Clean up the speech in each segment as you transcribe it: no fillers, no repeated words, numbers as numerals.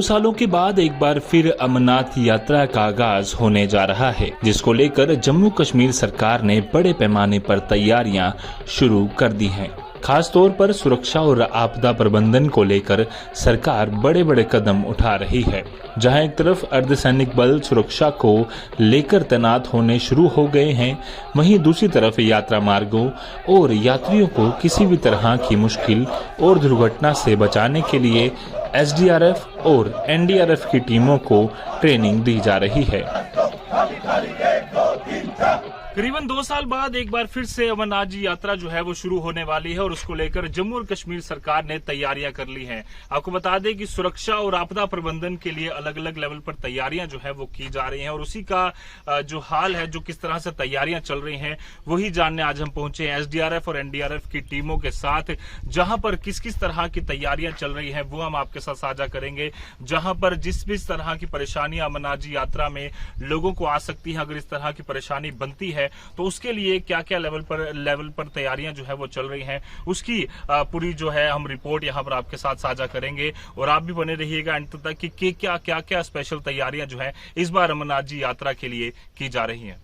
2 सालों के बाद एक बार फिर अमरनाथ यात्रा का आगाज होने जा रहा है, जिसको लेकर जम्मू कश्मीर सरकार ने बड़े पैमाने पर तैयारियां शुरू कर दी हैं। खास तौर पर सुरक्षा और आपदा प्रबंधन को लेकर सरकार बड़े बड़े कदम उठा रही है। जहां एक तरफ अर्धसैनिक बल सुरक्षा को लेकर तैनात होने शुरू हो गए हैं, वहीं दूसरी तरफ यात्रा मार्गों और यात्रियों को किसी भी तरह की मुश्किल और दुर्घटना से बचाने के लिए एसडीआरएफ और एनडीआरएफ की टीमों को ट्रेनिंग दी जा रही है। करीबन 2 साल बाद एक बार फिर से अमरनाथ जी यात्रा जो है वो शुरू होने वाली है और उसको लेकर जम्मू और कश्मीर सरकार ने तैयारियां कर ली हैं। आपको बता दें कि सुरक्षा और आपदा प्रबंधन के लिए अलग अलग लेवल पर तैयारियां जो है वो की जा रही हैं और उसी का जो हाल है, जो किस तरह से तैयारियां चल रही हैं, वही जानने आज हम पहुंचे हैं एसडीआरएफ और एनडीआरएफ की टीमों के साथ। जहां पर किस किस तरह की तैयारियां चल रही हैं वो हम आपके साथ साझा करेंगे। जहां पर जिस भी तरह की परेशानियां अमरनाथ जी यात्रा में लोगों को आ सकती है, अगर इस तरह की परेशानी बनती है तो उसके लिए क्या क्या लेवल पर तैयारियां जो है वो चल रही हैं, उसकी पूरी जो है हम रिपोर्ट यहां पर आपके साथ साझा करेंगे। और आप भी बने रहिएगा अंत तक कि क्या स्पेशल तैयारियां जो है इस बार अमरनाथ जी यात्रा के लिए की जा रही हैं।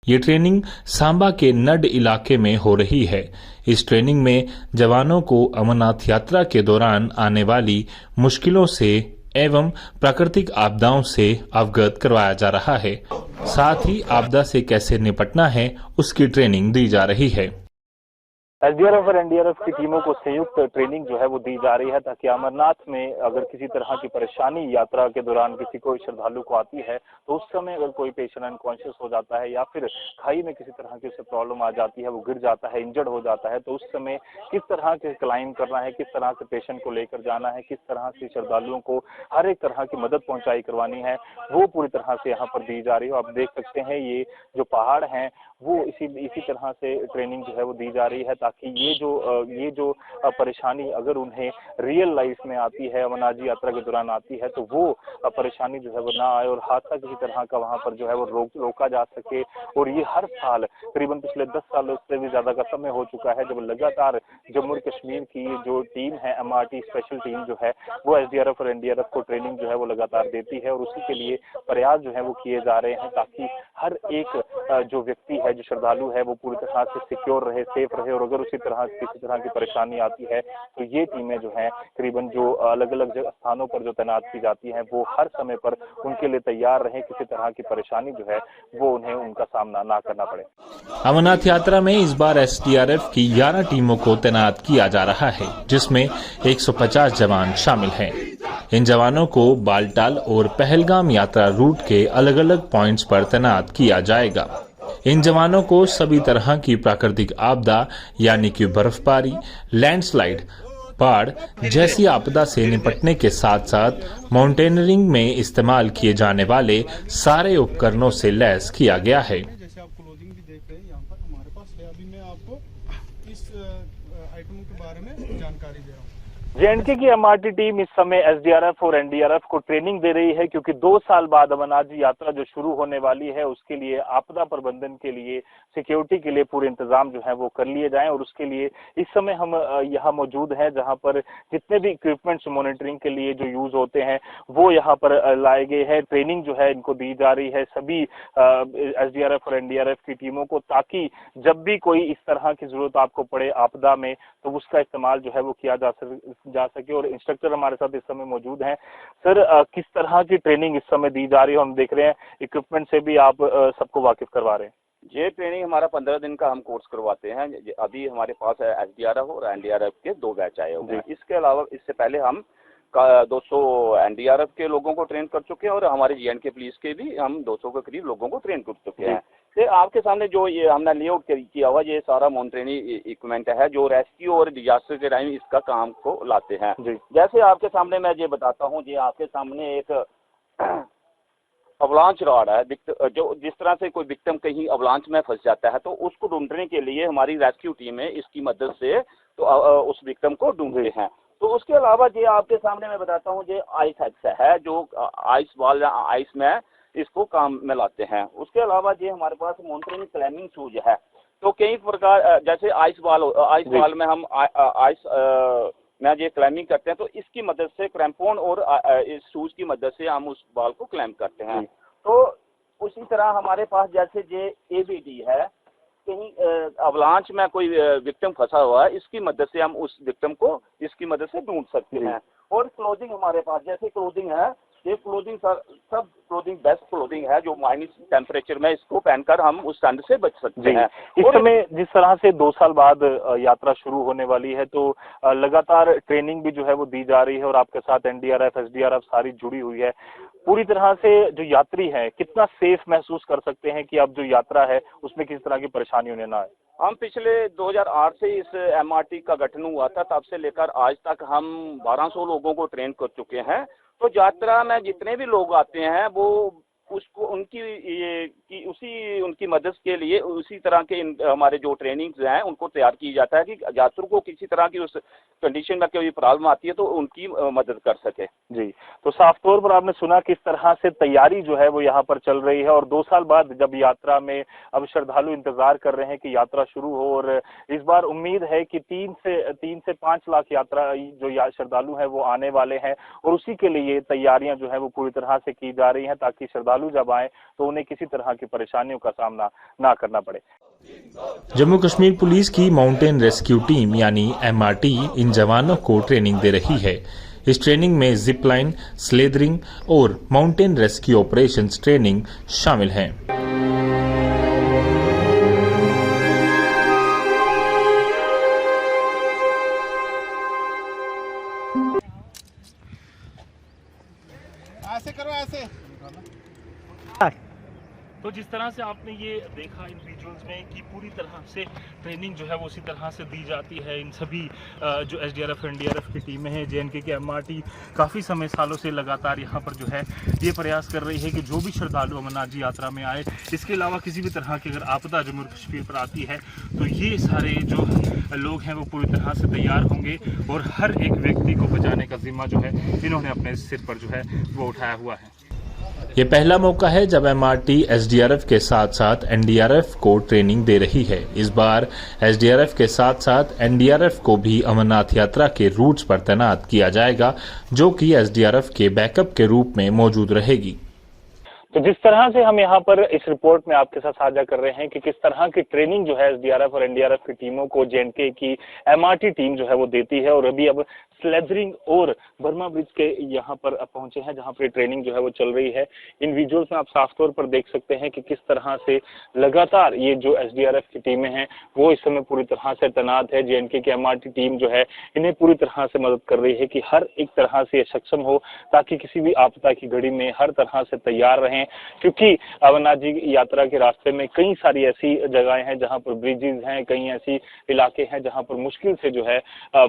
ये ट्रेनिंग सांबा के नड इलाके में हो रही है। इस ट्रेनिंग में जवानों को अमरनाथ यात्रा के दौरान आने वाली मुश्किलों से एवं प्राकृतिक आपदाओं से अवगत करवाया जा रहा है। साथ ही आपदा से कैसे निपटना है उसकी ट्रेनिंग दी जा रही है। एसडीआरएफ और एनडीआरएफ की टीमों को संयुक्त ट्रेनिंग जो है वो दी जा रही है, ताकि अमरनाथ में अगर किसी तरह की परेशानी यात्रा के दौरान किसी कोई श्रद्धालु को आती है तो उस समय अगर कोई पेशेंट अनकॉन्शियस हो जाता है या फिर खाई में किसी तरह की उसे प्रॉब्लम आ जाती है, वो गिर जाता है, इंजर्ड हो जाता है, तो उस समय किस तरह से क्लाइम करना है, किस तरह से पेशेंट को लेकर जाना है, किस तरह से श्रद्धालुओं को हर एक तरह की मदद पहुंचाई करवानी है, वो पूरी तरह से यहाँ पर दी जा रही है। आप देख सकते हैं ये जो पहाड़ हैं वो इसी तरह से ट्रेनिंग जो है वो दी जा रही है, ताकि ये जो परेशानी अगर उन्हें रियल लाइफ में आती है, अमरनाथ जी यात्रा के दौरान आती है, तो वो परेशानी जो है वो ना आए और हादसा किसी तरह का वहां पर जो है वो रोका जा सके। और ये हर साल करीबन पिछले 10 सालों से भी ज्यादा का समय हो चुका है जब लगातार जम्मू कश्मीर की जो टीम है, एमआरटी स्पेशल टीम जो है वो एसडीआरएफ और एनडीआरएफ को ट्रेनिंग जो है वो लगातार देती है और उसी के लिए प्रयास जो है वो किए जा रहे हैं, ताकि हर एक जो व्यक्ति है, जो श्रद्धालु है, वो पूरी तरह से सिक्योर रहे, सेफ रहे। और अगर उसी तरह किसी तरह की परेशानी आती है तो ये टीमें जो हैं करीबन जो अलग अलग स्थानों पर जो तैनात की जाती हैं वो हर समय पर उनके लिए तैयार रहे, किसी तरह की परेशानी जो है वो उन्हें उनका सामना ना करना पड़े। अमरनाथ यात्रा में इस बार एसडीआरएफ की 11 टीमों को तैनात किया जा रहा है, जिसमें 150 जवान शामिल हैं। इन जवानों को बालटाल और पहलगाम यात्रा रूट के अलग अलग पॉइंट्स पर तैनात किया जाएगा। इन जवानों को सभी तरह की प्राकृतिक आपदा यानी कि बर्फबारी, लैंडस्लाइड, बाढ़ जैसी आपदा से निपटने के साथ साथ माउंटेनियरिंग में इस्तेमाल किए जाने वाले सारे उपकरणों से लैस किया गया है। जैसे आप क्लोथिंग भी देख रहे हैं यहाँ पर हमारे पास है, अभी मैं आपको इस आइटम के बारे में जानकारी दे रहा हूँ। जेएंडके की एमआरटी टीम इस समय एसडीआरएफ और एनडीआरएफ को ट्रेनिंग दे रही है, क्योंकि 2 साल बाद अमरनाथ जी यात्रा जो शुरू होने वाली है उसके लिए आपदा प्रबंधन के लिए, सिक्योरिटी के लिए पूरे इंतजाम जो है वो कर लिए जाएं। और उसके लिए इस समय हम यहाँ मौजूद हैं, जहाँ पर जितने भी इक्विपमेंट्स मॉनिटरिंग के लिए जो यूज होते हैं वो यहाँ पर लाए गए हैं। ट्रेनिंग जो है इनको दी जा रही है सभी एसडीआरएफ और एनडीआरएफ की टीमों को, ताकि जब भी कोई इस तरह की जरूरत आपको पड़े आपदा में तो उसका इस्तेमाल जो है वो किया जा सके। और इंस्ट्रक्टर हमारे साथ इस समय मौजूद हैं। सर, किस तरह की ट्रेनिंग इस समय दी जा रही है? हम देख रहे हैं इक्विपमेंट से भी आप सबको वाकिफ करवा रहे हैं। ये ट्रेनिंग हमारा 15 दिन का हम कोर्स करवाते हैं। अभी हमारे पास एसडीआरएफ और एनडीआरएफ के 2 बैच आए हुए हैं। इसके अलावा इससे पहले हम 200 एनडीआरएफ के लोगों को ट्रेन कर चुके हैं और हमारे जेएंडके पुलिस के भी हम 200 के करीब लोगों को ट्रेन कर चुके हैं। तो आपके सामने जो ये हमने लेआउट किया हुआ, ये सारा माउंटेनियरिंग इक्विपमेंट है जो रेस्क्यू और डिजास्टर के टाइम इसका काम को लाते हैं। जैसे आपके सामने मैं ये बताता हूँ, ये आपके सामने एक अवलांच रॉड है, जो जिस तरह से कोई विक्टिम कहीं अवलांच में फंस जाता है तो उसको ढूंढने के लिए हमारी रेस्क्यू टीम है, इसकी मदद से तो उस विक्टिम को ढूंढते हैं। तो उसके अलावा ये आपके सामने मैं बताता हूँ, ये आइस एक्स है जो आइस बॉल या आइस में इसको काम में लाते हैं। उसके अलावा ये हमारे पास माउंटेनियरिंग क्लाइंबिंग शूज है। तो कई प्रकार, जैसे आइस बॉल में हम आइस में ये क्लाइंबिंग करते हैं तो इसकी मदद से क्रैम्पोन और इस शूज की मदद से हम उस बाल को क्लाइंब करते हैं। तो उसी तरह हमारे पास जैसे ये ABD है, कहीं अवलांच में कोई विक्टिम फंसा हुआ है, इसकी मदद से हम उस विक्टिम को इसकी मदद से ढूंढ सकते हैं। और क्लोथिंग हमारे पास जैसे क्लोथिंग है, ये क्लोथिंग सब क्लोथिंग बेस्ट क्लोथिंग है जो माइनस टेम्परेचर में इसको पहनकर हम उस ठंड से बच सकते हैं। इस समय जिस तरह से 2 साल बाद यात्रा शुरू होने वाली है तो लगातार ट्रेनिंग भी जो है वो दी जा रही है और आपके साथ NDRF SDRF सारी जुड़ी हुई है। पूरी तरह से जो यात्री है कितना सेफ महसूस कर सकते हैं कि अब जो यात्रा है उसमें किसी तरह की परेशानी होने ना आए? हम पिछले 2008 से इस MRT का गठन हुआ था, तब से लेकर आज तक हम 1200 लोगों को ट्रेन कर चुके हैं। तो यात्रा में जितने भी लोग आते हैं वो उसको उनकी मदद के लिए उसी तरह के हमारे जो ट्रेनिंग्स हैं उनको तैयार की जाता है कि यात्रियों को किसी तरह की उस कंडीशन में कोई प्रॉब्लम आती है तो उनकी मदद कर सके। जी, तो साफ तौर पर आपने सुना किस तरह से तैयारी जो है वो यहाँ पर चल रही है और 2 साल बाद जब यात्रा में अब श्रद्धालु इंतजार कर रहे हैं कि यात्रा शुरू हो और इस बार उम्मीद है कि 3 से 5 लाख यात्रा जो श्रद्धालु हैं वो आने वाले हैं और उसी के लिए तैयारियां जो है वो पूरी तरह से की जा रही हैं ताकि श्रद्धालु जब आए तो उन्हें किसी तरह की परेशानियों का सामना ना करना पड़े। जम्मू कश्मीर पुलिस की माउंटेन रेस्क्यू टीम यानी MRT इन जवानों को ट्रेनिंग दे रही है। इस ट्रेनिंग में जिप लाइन, स्लेदरिंग और माउंटेन रेस्क्यू ऑपरेशंस ट्रेनिंग शामिल हैं। ऐसे करो ऐसे। तो जिस तरह से आपने ये देखा इन विजुअल्स में कि पूरी तरह से ट्रेनिंग जो है वो उसी तरह से दी जाती है। इन सभी जो SDRF NDRF की टीमें हैं, JNK के MRT काफ़ी सालों से लगातार यहाँ पर जो है ये प्रयास कर रही है कि जो भी श्रद्धालु अमरनाथ जी यात्रा में आए, इसके अलावा किसी भी तरह की अगर आपदा जम्मू कश्मीर पर आती है तो ये सारे जो लोग हैं वो पूरी तरह से तैयार होंगे और हर एक व्यक्ति को बचाने का जिम्मा जो है इन्होंने अपने सिर पर जो है वो उठाया हुआ है। ये पहला मौका है जब MRT SDRF के साथ साथ NDRF को ट्रेनिंग दे रही है। इस बार SDRF के साथ साथ NDRF को भी अमरनाथ यात्रा के रूट्स पर तैनात किया जाएगा, जो कि SDRF के बैकअप के रूप में मौजूद रहेगी। तो जिस तरह से हम यहाँ पर इस रिपोर्ट में आपके साथ साझा कर रहे हैं कि किस तरह की ट्रेनिंग जो है SDRF और NDRF की टीमों को JNK की MRT टीम जो है वो देती है और अभी अब स्लेदरिंग और बर्मा ब्रिज के यहाँ पर पहुंचे हैं जहाँ पर ट्रेनिंग जो है वो चल रही है। इन विजुअल्स में आप साफ तौर पर देख सकते हैं कि किस तरह से लगातार ये जो SDRF की टीमें हैं वो इस समय पूरी तरह से तैनात है। JNK की MRT टीम जो है इन्हें पूरी तरह से मदद कर रही है कि हर एक तरह से सक्षम हो ताकि किसी भी आपदा की घड़ी में हर तरह से तैयार रहें, क्योंकि अमरनाथ जी यात्रा के रास्ते में कई सारी ऐसी जगहें हैं जहां पर ब्रिजेस हैं, कई ऐसी इलाके हैं जहां पर मुश्किल से जो है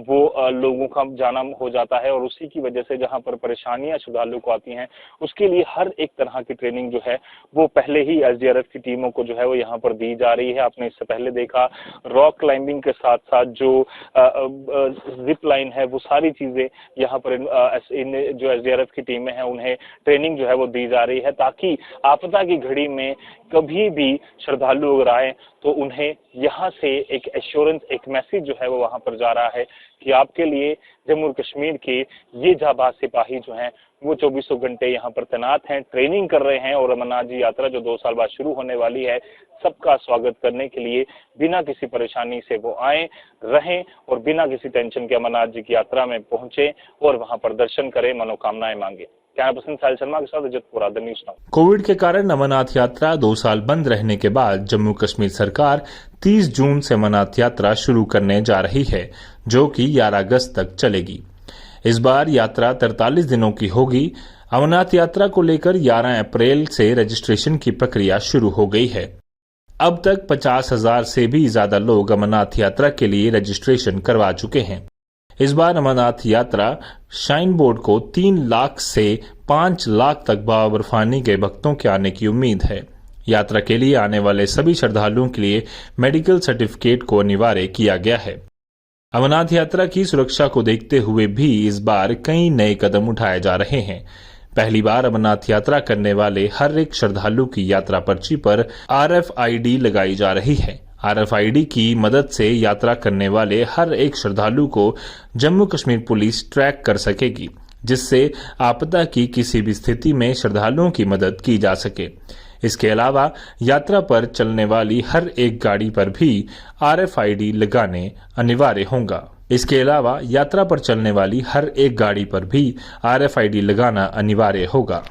वो लोगों का जाना हो जाता है और उसी की वजह से जहां पर परेशानियां श्रद्धालुओं को आती हैं उसके लिए हर एक तरह की ट्रेनिंग जो है वो पहले ही SDRF की टीमों को जो है वो यहाँ पर दी जा रही है। आपने इससे पहले देखा रॉक क्लाइंबिंग के साथ साथ जो जिप लाइन है वो सारी चीजें यहाँ पर इन जो SDRF की टीमें हैं उन्हें ट्रेनिंग जो है वो दी जा रही है ताकि आपदा की घड़ी में कभी भी श्रद्धालु अगर आए तो उन्हें यहाँ से एक एश्योरेंस, एक मैसेज जो है वो वहां पर जा रहा है कि आपके लिए जम्मू कश्मीर के ये जाबाज सिपाही जो हैं वो 24 घंटे यहाँ पर तैनात हैं, ट्रेनिंग कर रहे हैं और अमरनाथ जी यात्रा जो 2 साल बाद शुरू होने वाली है सबका स्वागत करने के लिए बिना किसी परेशानी से वो आए, रहें और बिना किसी टेंशन के अमरनाथ जी की यात्रा में पहुंचे और वहां पर दर्शन करें, मनोकामनाएं मांगे। कैमरा पर्सन साहिल शर्मा के साथ अजित पुरा, द न्यूज़ नाउ। कोविड के कारण अमरनाथ यात्रा 2 साल बंद रहने के बाद जम्मू कश्मीर सरकार 30 जून से अमरनाथ यात्रा शुरू करने जा रही है, जो कि 11 अगस्त तक चलेगी। इस बार यात्रा 43 दिनों की होगी। अमरनाथ यात्रा को लेकर 11 अप्रैल से रजिस्ट्रेशन की प्रक्रिया शुरू हो गई है। अब तक 50,000 से भी ज्यादा लोग अमरनाथ यात्रा के लिए रजिस्ट्रेशन करवा चुके हैं। इस बार अमरनाथ यात्रा श्राइन बोर्ड को 3 लाख से 5 लाख तक बाबा बर्फानी के भक्तों के आने की उम्मीद है। यात्रा के लिए आने वाले सभी श्रद्धालुओं के लिए मेडिकल सर्टिफिकेट को अनिवार्य किया गया है। अमरनाथ यात्रा की सुरक्षा को देखते हुए भी इस बार कई नए कदम उठाए जा रहे हैं। पहली बार अमरनाथ यात्रा करने वाले हर एक श्रद्धालु की यात्रा पर्ची पर RFID लगाई जा रही है। RFID की मदद से यात्रा करने वाले हर एक श्रद्धालु को जम्मू कश्मीर पुलिस ट्रैक कर सकेगी, जिससे आपदा की किसी भी स्थिति में श्रद्धालुओं की मदद की जा सके। इसके अलावा यात्रा पर चलने वाली हर एक गाड़ी पर भी RFID लगाने अनिवार्य होगा। इसके अलावा यात्रा पर चलने वाली हर एक गाड़ी पर भी RFID लगाना अनिवार्य होगा।